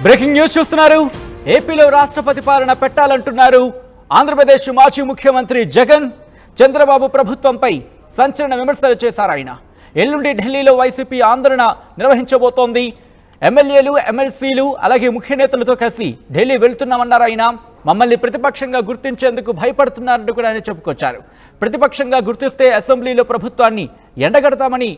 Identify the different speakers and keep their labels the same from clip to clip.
Speaker 1: Breaking news చూస్తున్నారు. ఏపీలో రాష్ట్రపతి పాలన పెట్టాలంటున్నారు ఆంధ్రప్రదేశ్ మాజీ ముఖ్యమంత్రి జగన్. చంద్రబాబు ప్రభుత్వంపై సంచలన విమర్శలు చేశారు ఆయన. ఎల్లుండి ఢిల్లీలో వైసీపీ ఆందోళన నిర్వహించబోతోంది. ఎమ్మెల్యేలు, ఎమ్మెల్సీలు అలాగే ముఖ్య నేతలతో కలిసి ఢిల్లీ వెళ్తున్నామన్నారు ఆయన. మమ్మల్ని ప్రతిపక్షంగా గుర్తించేందుకు భయపడుతున్నారంటూ కూడా ఆయన చెప్పుకొచ్చారు. ప్రతిపక్షంగా గుర్తిస్తే అసెంబ్లీలో ప్రభుత్వాన్ని ఎండగడతామని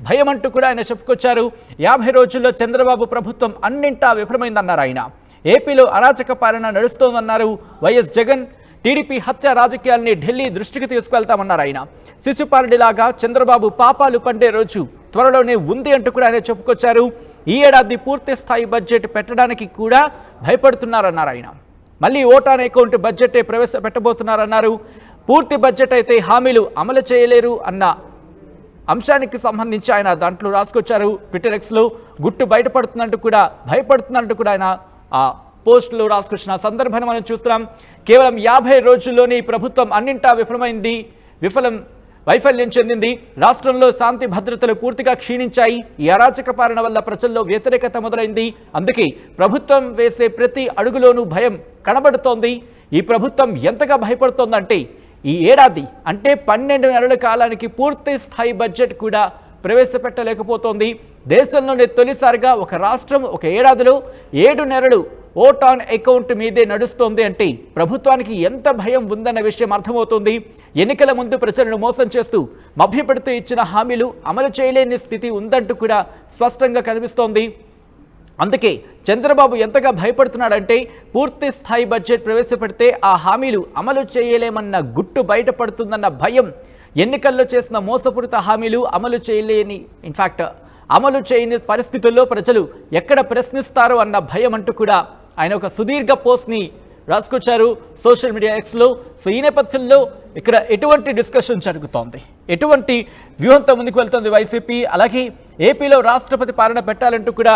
Speaker 1: భయం అంటూ కూడా ఆయన చెప్పుకొచ్చారు. 50 రోజుల్లో చంద్రబాబు ప్రభుత్వం అన్నింటా విఫలమైందన్నారు ఆయన. ఏపీలో అరాచక పాలన నడుస్తోందన్నారు వైఎస్ జగన్. టీడీపీ హత్య రాజకీయాల్ని ఢిల్లీ దృష్టికి తీసుకెళ్తామన్నారు ఆయన. శిశుపాలుడిలాగా చంద్రబాబు పాపాలు పండే రోజు త్వరలోనే ఉంది అంటూ కూడా ఆయన చెప్పుకొచ్చారు. ఈ ఏడాది పూర్తి స్థాయి బడ్జెట్ పెట్టడానికి కూడా భయపడుతున్నారన్నారు ఆయన. మళ్ళీ ఓటాన్ అకౌంట్ బడ్జెటే ప్రవేశపెట్టబోతున్నారన్నారు. పూర్తి బడ్జెట్ అయితే హామీలు అమలు చేయలేరు అన్న అంశానికి సంబంధించి ఆయన దాంట్లో రాసుకొచ్చారు. ట్విట్టర్ ఎక్స్లో గుట్టు బయటపడుతుందంటూ కూడా భయపడుతున్నట్టు కూడా ఆయన ఆ పోస్టులు రాసుకొచ్చిన సందర్భాన్ని మనం చూస్తున్నాం. కేవలం 50 రోజుల్లోనే ఈ ప్రభుత్వం అన్నింటా వైఫల్యం చెందింది. రాష్ట్రంలో శాంతి భద్రతలు పూర్తిగా క్షీణించాయి. ఈ అరాచక పాలన వల్ల ప్రజల్లో వ్యతిరేకత మొదలైంది. అందుకే ప్రభుత్వం వేసే ప్రతి అడుగులోనూ భయం కనబడుతోంది. ఈ ప్రభుత్వం ఎంతగా భయపడుతోందంటే ఈ ఏడాది అంటే 12 నెలల కాలానికి పూర్తి స్థాయి బడ్జెట్ కూడా ప్రవేశపెట్టలేకపోతోంది. దేశంలోనే తొలిసారిగా ఒక రాష్ట్రం ఒక ఏడాదిలో 7 నెలలు ఓట్ ఆన్ అకౌంట్ మీదే నడుస్తోంది అంటే ప్రభుత్వానికి ఎంత భయం ఉందన్న విషయం అర్థమవుతుంది. ఎన్నికల ముందు ప్రజలను మోసం చేస్తూ మభ్యపెడుతూ ఇచ్చిన హామీలు అమలు చేయలేని స్థితి ఉందంటూ కూడా స్పష్టంగా కనిపిస్తోంది. అందుకే చంద్రబాబు ఎంతగా భయపడుతున్నాడంటే పూర్తి స్థాయి బడ్జెట్ ప్రవేశపెడితే ఆ హామీలు అమలు చేయలేమన్న గుట్టు బయటపడుతుందన్న భయం. ఎన్నికల్లో చేసిన మోసపూరిత హామీలు అమలు చేయని పరిస్థితుల్లో ప్రజలు ఎక్కడ ప్రశ్నిస్తారో అన్న భయం అంటూ కూడా ఆయన ఒక సుదీర్ఘ పోస్ట్ని రాసుకొచ్చారు సోషల్ మీడియా ఎక్స్లో. సో ఈ నేపథ్యంలో ఇక్కడ ఎటువంటి డిస్కషన్ జరుగుతోంది, ఎటువంటి వ్యూహంతో ముందుకు వెళ్తోంది వైసీపీ, అలాగే ఏపీలో రాష్ట్రపతి పాలన పెట్టాలంటూ కూడా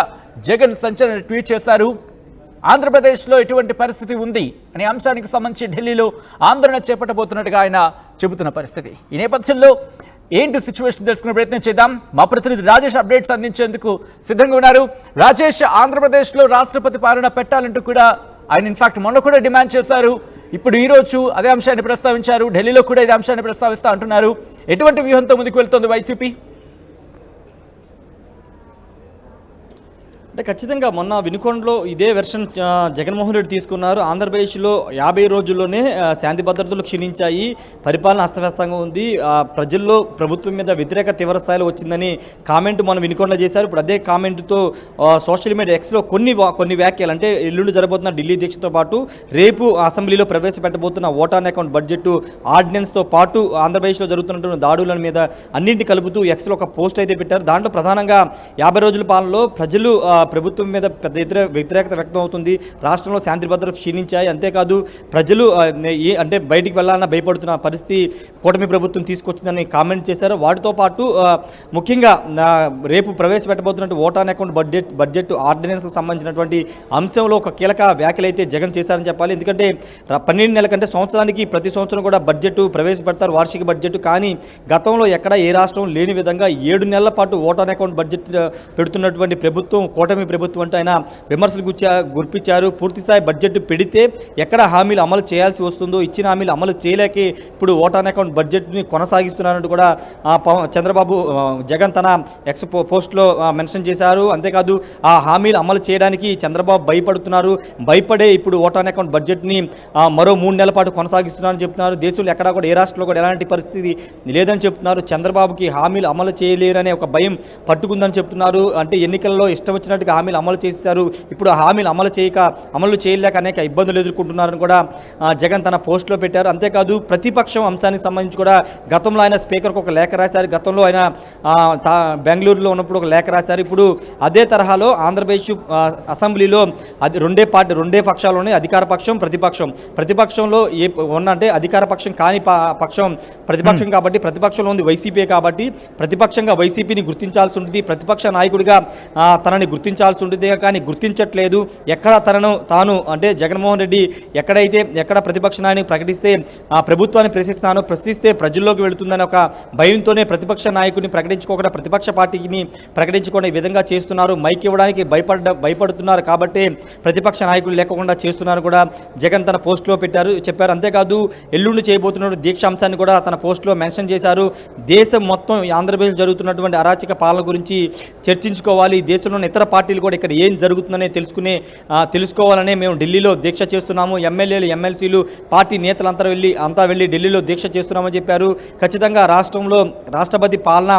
Speaker 1: జగన్ సంచలన ట్వీట్ చేశారు. ఆంధ్రప్రదేశ్లో ఎటువంటి పరిస్థితి ఉంది అనే అంశానికి సంబంధించి ఢిల్లీలో ఆందోళన చేపట్టబోతున్నట్టుగా ఆయన చెబుతున్న పరిస్థితి. ఈ నేపథ్యంలో ఏంటి సిచ్యువేషన్ తెలుసుకునే ప్రయత్నం చేద్దాం. మా ప్రతినిధి రాజేష్ అప్డేట్స్ అందించేందుకు సిద్ధంగా ఉన్నారు. రాజేష్, ఆంధ్రప్రదేశ్లో రాష్ట్రపతి పాలన పెట్టాలంటూ కూడా ఆయన ఇన్ఫాక్ట్ మొన్న కూడా డిమాండ్ చేశారు. ఇప్పుడు ఈ రోజు అదే అంశాన్ని ప్రస్తావించారు. ఢిల్లీలో కూడా ఇదే అంశాన్ని ప్రస్తావిస్తా అంటున్నారు. ఎటువంటి వ్యూహంతో ముందుకు వెళ్తోంది వైసీపీ?
Speaker 2: అంటే ఖచ్చితంగా మొన్న వినుకొండలో ఇదే వెర్షన్ జగన్మోహన్ రెడ్డి తీసుకున్నారు. ఆంధ్రప్రదేశ్లో 50 రోజుల్లోనే శాంతి భద్రతలు క్షీణించాయి, పరిపాలన అస్తవ్యస్తంగా ఉంది, ప్రజల్లో ప్రభుత్వం మీద వ్యతిరేక తీవ్ర స్థాయిలో వచ్చిందని కామెంట్ మనం వినుకొండలో చేశారు. ఇప్పుడు అదే కామెంట్తో సోషల్ మీడియా ఎక్స్లో కొన్ని వ్యాఖ్యలు, అంటే ఎల్లుండి జరగబోతున్న ఢిల్లీ దీక్షతో పాటు రేపు అసెంబ్లీలో ప్రవేశపెట్టబోతున్న ఓట్ ఆన్ అకౌంట్ బడ్జెట్ ఆర్డినెన్స్తో పాటు ఆంధ్రప్రదేశ్లో జరుగుతున్న దాడుల మీద అన్నింటి కలుపుతూ ఎక్స్లో ఒక పోస్ట్ అయితే పెట్టారు. దాంట్లో ప్రధానంగా 50 రోజుల పాలనలో ప్రజలు ప్రభుత్వం మీద పెద్ద వ్యతిరేకత వ్యక్తం అవుతుంది, రాష్ట్రంలో శాంతి భద్రతలు క్షీణించాయి, అంతేకాదు ప్రజలు అంటే బయటికి వెళ్ళాలన్నా భయపడుతున్న పరిస్థితి కూటమి ప్రభుత్వం తీసుకొచ్చిందని కామెంట్ చేశారు. వాటితో పాటు ముఖ్యంగా రేపు ప్రవేశపెట్టబోతున్నట్టు ఓట్ ఆన్ అకౌంట్ బడ్జెట్ ఆర్డినెన్స్కి సంబంధించినటువంటి అంశంలో ఒక కీలక వ్యాఖ్యలు అయితే జగన్ చేశారని చెప్పాలి. ఎందుకంటే 12 నెలల కంటే సంవత్సరానికి ప్రతి సంవత్సరం కూడా బడ్జెట్ ప్రవేశపెడతారు, వార్షిక బడ్జెట్. కానీ గతంలో ఎక్కడ ఏ రాష్ట్రం లేని విధంగా 7 నెలల పాటు ఓట్ ఆన్ అకౌంట్ బడ్జెట్ పెడుతున్నటువంటి ప్రభుత్వం కూటమి ప్రభుత్వం అంటే ఆయన విమర్శలు గుర్పించారు. పూర్తిస్థాయి బడ్జెట్ పెడితే ఎక్కడ హామీలు అమలు చేయాల్సి వస్తుందో ఇచ్చిన హామీలు అమలు చేయలేక ఇప్పుడు ఓట్ ఆన్ అకౌంట్ బడ్జెట్ని కొనసాగిస్తున్నారంటూ కూడా చంద్రబాబు జగన్ తన ఎక్స్ పోస్ట్లో మెన్షన్ చేశారు. అంతేకాదు ఆ హామీలు అమలు చేయడానికి చంద్రబాబు భయపడే ఇప్పుడు ఓట్ ఆన్ అకౌంట్ బడ్జెట్ని మరో 3 నెలల పాటు కొనసాగిస్తున్నారని చెప్తున్నారు. దేశంలో ఎక్కడా కూడా ఏ రాష్ట్రంలో కూడా ఎలాంటి పరిస్థితి లేదని చెప్తున్నారు. చంద్రబాబుకి హామీలు అమలు చేయలేరనే ఒక భయం పట్టుకుందని చెప్తున్నారు. అంటే ఎన్నికల్లో ఇష్టం వచ్చినట్టుగా హామీలు అమలు చేశారు, ఇప్పుడు ఆ హామీలు అమలు చేయలేక అనేక ఇబ్బందులు ఎదుర్కొంటున్నారని కూడా జగన్ తన పోస్టులో పెట్టారు. అంతేకాదు ప్రతిపక్షం అంశానికి సంబంధించి కూడా గతంలో ఆయన స్పీకర్కి ఒక లేఖ రాశారు, గతంలో ఆయన బెంగళూరులో ఉన్నప్పుడు ఒక లేఖ రాశారు. ఇప్పుడు అదే తరహాలో ఆంధ్రప్రదేశ్ అసెంబ్లీలో అది రెండే పక్షాలు ఉన్నాయి, అధికార పక్షం ప్రతిపక్షంలో అంటే అధికార పక్షం కాని పక్షం ప్రతిపక్షం కాబట్టి ప్రతిపక్షంలో ఉంది వైసీపీ కాబట్టి ప్రతిపక్షంగా వైసీపీని గుర్తించాల్సి ఉంటుంది. ప్రతిపక్ష నాయకుడిగా తనని గుర్తించాలి గుర్తించాల్సి ఉంటుంది కానీ గుర్తించట్లేదు. ఎక్కడ తాను అంటే జగన్మోహన్ రెడ్డి ఎక్కడ ప్రతిపక్ష నాయకుని ప్రకటిస్తే ఆ ప్రభుత్వాన్ని ప్రశ్నిస్తే ప్రజల్లోకి వెళుతుందని ఒక భయంతోనే ప్రతిపక్ష నాయకుడిని ప్రకటించుకోకుండా ప్రతిపక్ష పార్టీని ప్రకటించుకునే విధంగా చేస్తున్నారు. మైక్ ఇవ్వడానికి భయపడుతున్నారు కాబట్టి ప్రతిపక్ష నాయకులు లేకుండా చేస్తున్నారు కూడా జగన్ తన పోస్టులో చెప్పారు. అంతేకాదు ఎల్లుండి చేయబోతున్న దీక్షాంశాన్ని కూడా తన పోస్టులో మెన్షన్ చేశారు. దేశం మొత్తం ఆంధ్రప్రదేశ్ జరుగుతున్నటువంటి అరాచక పాలన గురించి చర్చించుకోవాలి. దేశంలోని ఇతర పార్టీలు కూడా ఇక్కడ ఏం జరుగుతుందనే తెలుసుకోవాలనే మేము ఢిల్లీలో దీక్ష చేస్తున్నాము. ఎమ్మెల్యేలు ఎమ్మెల్సీలు పార్టీ నేతలంతా వెళ్ళి ఢిల్లీలో దీక్ష చేస్తున్నామని చెప్పారు. ఖచ్చితంగా రాష్ట్రంలో రాష్ట్రపతి పాలన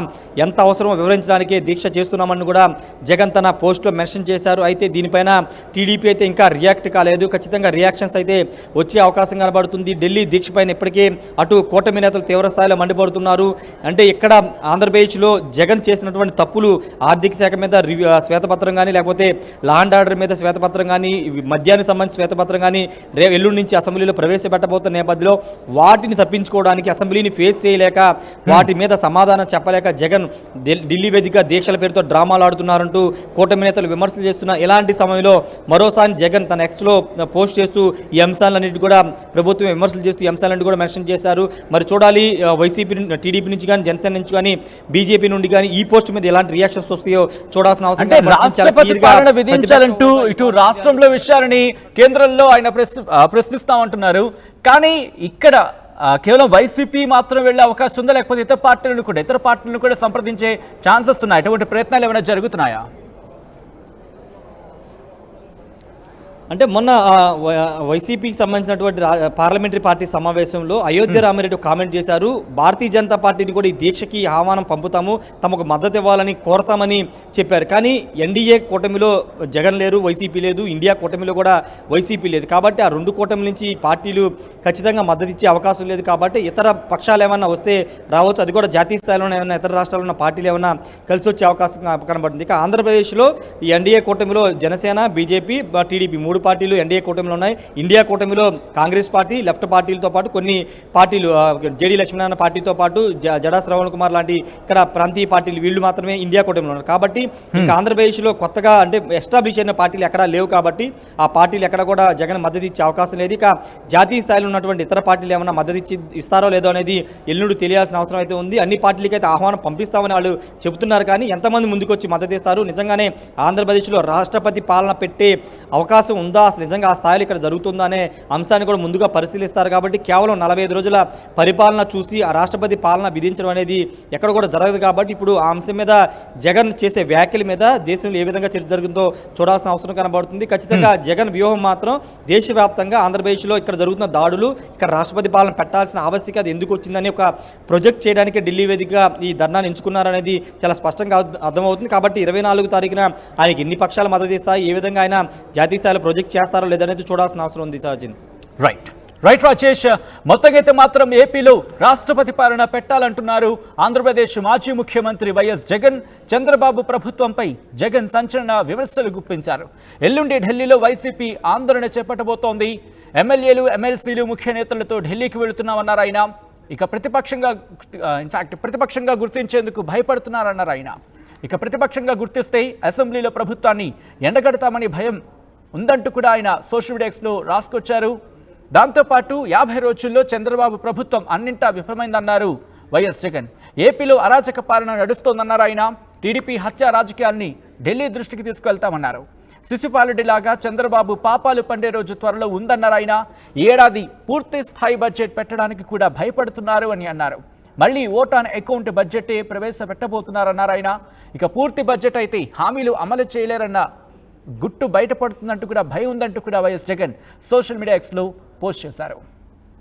Speaker 2: ఎంత అవసరమో వివరించడానికే దీక్ష చేస్తున్నామని కూడా జగన్ తన పోస్టులో మెన్షన్ చేశారు. అయితే దీనిపైన టీడీపీ అయితే ఇంకా రియాక్ట్ కాలేదు. ఖచ్చితంగా రియాక్షన్స్ అయితే వచ్చే అవకాశం కనబడుతుంది. ఢిల్లీ దీక్ష పైన ఇప్పటికే అటు కూటమి నేతలు తీవ్ర స్థాయిలో మండిపడుతున్నారు. అంటే ఇక్కడ ఆంధ్రప్రదేశ్లో జగన్ చేసినటువంటి తప్పులు ఆర్థిక శాఖ మీద శ్వేతపత్రం కానీ లేకపోతే లా అండ్ ఆర్డర్ మీద శ్వేతపత్రం కానీ మద్యానికి సంబంధించి శ్వేతపత్రం కానీ ఎల్లుండి నుంచి అసెంబ్లీలో ప్రవేశపెట్టబోతున్న నేపథ్యంలో వాటిని తప్పించుకోవడానికి అసెంబ్లీని ఫేస్ చేయలేక వాటి మీద సమాధానం చెప్పలేక జగన్ ఢిల్లీ వేదిక దీక్షల పేరుతో డ్రామాలు ఆడుతున్నారంటూ కూటమి నేతలు విమర్శలు చేస్తున్న ఇలాంటి సమయంలో మరోసారి జగన్ తన ఎక్స్లో పోస్ట్ చేస్తూ ఈ అంశాలన్నింటి కూడా ప్రభుత్వం విమర్శలు చేస్తూ ఈ అంశాలన్నింటి కూడా మెన్షన్ చేశారు. మరి చూడాలి వైసీపీ టీడీపీ నుంచి కానీ జనసేన నుంచి కానీ బీజేపీ నుండి కానీ ఈ పోస్ట్ మీద ఎలాంటి రియాక్షన్స్ వస్తాయో చూడాల్సిన అవసరం.
Speaker 1: రాష్ట్రపతి పాలన విధించాలంటూ ఇటు రాష్ట్రంలో విషయాలని కేంద్రంలో ఆయన ప్రశ్నిస్తామంటున్నారు. కానీ ఇక్కడ కేవలం వైసీపీ మాత్రం వెళ్లే అవకాశం ఉందా, లేకపోతే ఇతర పార్టీలను కూడా సంప్రదించే ఛాన్సెస్ ఉన్నాయి? అటువంటి ప్రయత్నాలు ఏమైనా జరుగుతున్నాయా?
Speaker 2: అంటే మొన్న వైసీపీకి సంబంధించినటువంటి పార్లమెంటరీ పార్టీ సమావేశంలో అయోధ్య రామిరెడ్డి కామెంట్ చేశారు. భారతీయ జనతా పార్టీని కూడా ఈ దీక్షకి ఆహ్వానం పంపుతాము, తమకు మద్దతు ఇవ్వాలని కోరతామని చెప్పారు. కానీ ఎన్డీఏ కూటమిలో జగన్ లేరు, వైసీపీ లేదు, ఇండియా కూటమిలో కూడా వైసీపీ లేదు. కాబట్టి ఆ రెండు కూటమి నుంచి పార్టీలు ఖచ్చితంగా మద్దతు ఇచ్చే అవకాశం లేదు. కాబట్టి ఇతర పక్షాలు ఏమన్నా వస్తే రావచ్చు, అది కూడా జాతీయ స్థాయిలోనే ఏమైనా ఇతర రాష్ట్రాల్లో ఉన్న పార్టీలు ఏమైనా కలిసి వచ్చే అవకాశం కనబడుతుంది. ఇక ఆంధ్రప్రదేశ్లో ఈ ఎన్డీఏ కూటమిలో జనసేన, బీజేపీ, టీడీపీ మూడు పార్టీలు ఎన్డీఏ కూటమిలో ఉన్నాయి. ఇండియా కూటమిలో కాంగ్రెస్ పార్టీ, లెఫ్ట్ పార్టీలతో పాటు కొన్ని పార్టీలు జేడీ లక్ష్మీనారాయణ పార్టీతో పాటు జడా శ్రవణ్ కుమార్ లాంటి ఇక్కడ ప్రాంతీయ పార్టీలు వీళ్ళు మాత్రమే ఇండియా కూటమిలో ఉన్నారు. కాబట్టి ఇంకా ఆంధ్రప్రదేశ్లో కొత్తగా అంటే ఎస్టాబ్లిష్ అయిన పార్టీలు ఎక్కడా లేవు. కాబట్టి ఆ పార్టీలు ఎక్కడ కూడా జగన్ మద్దతు ఇచ్చే అవకాశం లేదు. ఇక జాతీయ స్థాయిలో ఉన్నటువంటి ఇతర పార్టీలు ఏమైనా మద్దతు ఇస్తారో లేదో అనేది ఎల్లుండి తెలియాల్సిన అవసరం అయితే ఉంది. అన్ని పార్టీలకి అయితే ఆహ్వానం పంపిస్తామని వాళ్ళు చెబుతున్నారు. కానీ ఎంతమంది ముందుకు వచ్చి మద్దతు ఇస్తారు, నిజంగానే ఆంధ్రప్రదేశ్లో రాష్ట్రపతి పాలన పెట్టే అవకాశం ఉందా, అసలు నిజంగా ఆ స్థాయిలో ఇక్కడ జరుగుతుందనే అంశాన్ని కూడా ముందుగా పరిశీలిస్తారు. కాబట్టి కేవలం 45 రోజుల పరిపాలన చూసి ఆ రాష్ట్రపతి పాలన విధించడం అనేది ఎక్కడ కూడా జరగదు. కాబట్టి ఇప్పుడు ఆ అంశం మీద జగన్ చేసే వ్యాఖ్యల మీద దేశంలో ఏ విధంగా చర్చ జరుగుతుందో చూడాల్సిన అవసరం కనబడుతుంది. ఖచ్చితంగా జగన్ వ్యూహం మాత్రం దేశవ్యాప్తంగా ఆంధ్రప్రదేశ్లో ఇక్కడ జరుగుతున్న దాడులు, ఇక్కడ రాష్ట్రపతి పాలన పెట్టాల్సిన ఆవశ్యకత ఎందుకు వచ్చిందని ఒక ప్రొజెక్ట్ చేయడానికి ఢిల్లీ వేదికగా ఈ ధర్నాను ఎంచుకున్నారనేది చాలా స్పష్టంగా అర్థమవుతుంది. కాబట్టి 24 తారీఖున ఆయనకి ఎన్ని పక్షాలు మద్దతు ఇస్తాయి, ఏ విధంగా ఆయన జాతీయ స్థాయిలో ప్రొజెక్ట్ చేస్తారో లేదనేది చూడాల్సిన అవసరం ఉంది. సహజన్
Speaker 1: రైట్ రాజేష్, మొత్తగైతే మాత్రం ఏపీలో రాష్ట్రపతి పాలన పెట్టాలంటున్నారు ఆంధ్రప్రదేశ్ మాజీ ముఖ్యమంత్రి వైఎస్ జగన్. చంద్రబాబు ప్రభుత్వంపై జగన్ సంచలన విమర్శలు గుప్పించారు. ఎల్లుండి ఢిల్లీలో వైసీపీ ఆందోళన చేపట్టబోతోంది. ఎమ్మెల్యేలు ఎమ్మెల్సీలు ముఖ్య నేతలతో ఢిల్లీకి వెళుతున్నామన్నారు ఆయన. ఇక ప్రతిపక్షంగా గుర్తించేందుకు భయపడుతున్నారన్నారు ఆయన. ఇక ప్రతిపక్షంగా గుర్తిస్తే అసెంబ్లీలో ప్రభుత్వాన్ని ఎండగడతామని భయం ఉందంటూ కూడా ఆయన సోషల్ మీడియాలో రాసుకొచ్చారు. దాంతోపాటు 50 రోజుల్లో చంద్రబాబు ప్రభుత్వం అన్నింటా విఫలమైందన్నారు వైఎస్ జగన్. ఏపీలో అరాచక పాలన నడుస్తోందన్నారు ఆయన. టీడీపీ హత్య రాజకీయాల్ని ఢిల్లీ దృష్టికి తీసుకెళ్తామన్నారు. శిశుపాలుడిలాగా చంద్రబాబు పాపాలు పండే రోజు త్వరలో ఉందన్నారు ఆయన. ఈ ఏడాది పూర్తి స్థాయి బడ్జెట్ పెట్టడానికి కూడా భయపడుతున్నారు అని అన్నారు. మళ్ళీ ఓట్ ఆన్ అకౌంట్ బడ్జెటే ప్రవేశపెట్టబోతున్నారన్నారు ఆయన. ఇక పూర్తి బడ్జెట్ అయితే హామీలు అమలు చేయలేరన్న గుట్టు బయటపడుతుందంటూ కూడా భయం ఉందంటూ కూడా వైఎస్ జగన్ సోషల్ మీడియా ఎక్స్లో పోస్ట్ చేశారు.